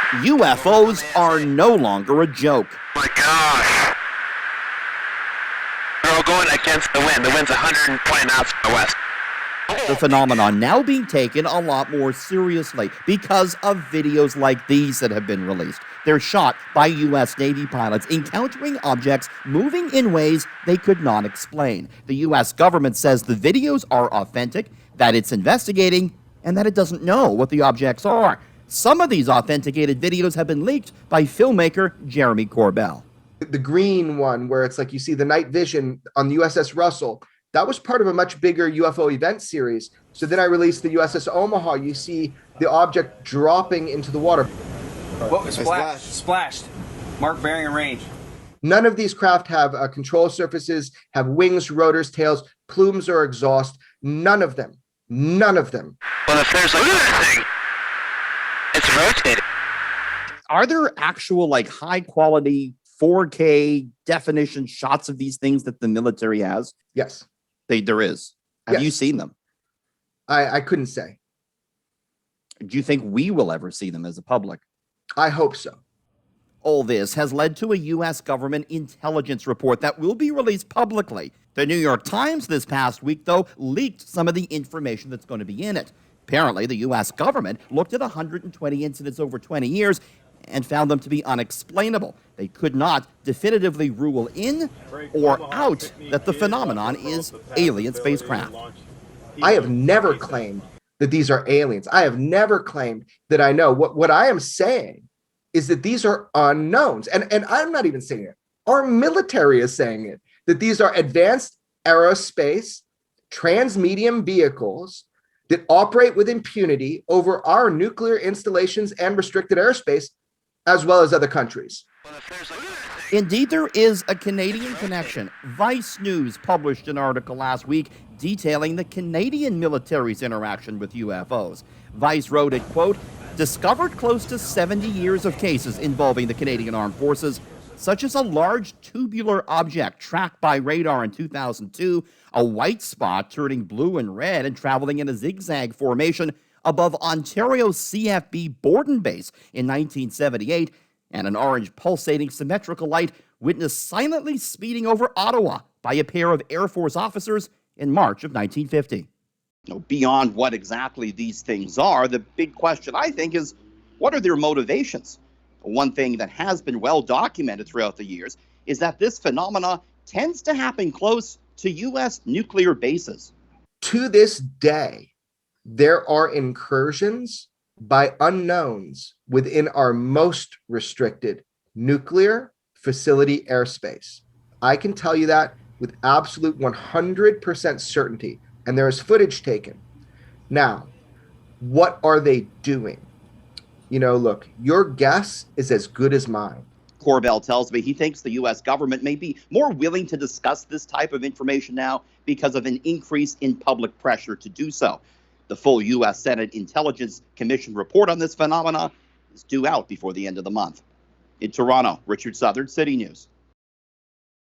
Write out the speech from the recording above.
UFOs are no longer a joke. Oh my gosh. They're all going against the wind. The wind's 120 knots from the west. The phenomenon now being taken a lot more seriously because of videos like these that have been released. They're shot by U.S. Navy pilots encountering objects moving in ways they could not explain. The U.S. government says the videos are authentic, that it's investigating, and that it doesn't know what the objects are. Some of these authenticated videos have been leaked by filmmaker Jeremy Corbell. The green one, where it's like you see the night vision on the USS Russell, that was part of a much bigger UFO event series. So then I released the USS Omaha. You see the object dropping into the water. Whoa, splashed. Mark bearing and range. None of these craft have control surfaces, have wings, rotors, tails, plumes, or exhaust. None of them. None of them. Well, if there's look at that thing. It's rotating. Are there actual, like, high-quality 4K definition shots of these things that the military has? Yes. There is. Have you seen them? I couldn't say. Do you think we will ever see them as a public? I hope so. All this has led to a U.S. government intelligence report that will be released publicly. The New York Times this past week, though, leaked some of the information that's going to be in it. Apparently, the U.S. government looked at 120 incidents over 20 years and found them to be unexplainable. They could not definitively rule in or out that the phenomenon is alien spacecraft. I have never claimed that these are aliens. I have never claimed that I know. What I am saying is that these are unknowns. And I'm not even saying it. Our military is saying it, that these are advanced aerospace transmedium vehicles that operate with impunity over our nuclear installations and restricted airspace, as well as other countries. Indeed, there is a Canadian connection. Vice News published an article last week detailing the Canadian military's interaction with UFOs. Vice wrote it, quote, discovered close to 70 years of cases involving the Canadian Armed Forces, such as a large tubular object tracked by radar in 2002, a white spot turning blue and red and traveling in a zigzag formation above Ontario's CFB Borden base in 1978, and an orange pulsating symmetrical light witnessed silently speeding over Ottawa by a pair of Air Force officers in March of 1950. Beyond what exactly these things are, the big question, I think, is what are their motivations? One thing that has been well documented throughout the years is that this phenomena tends to happen close to U.S. nuclear bases. To this day, there are incursions by unknowns within our most restricted nuclear facility airspace. I can tell you that with absolute 100% certainty, and there is footage taken. Now, what are they doing? You know, look, your guess is as good as mine. Corbell tells me he thinks the U.S. government may be more willing to discuss this type of information now because of an increase in public pressure to do so. The full U.S. Senate Intelligence Commission report on this phenomena is due out before the end of the month. In Toronto, Richard Southern, City News.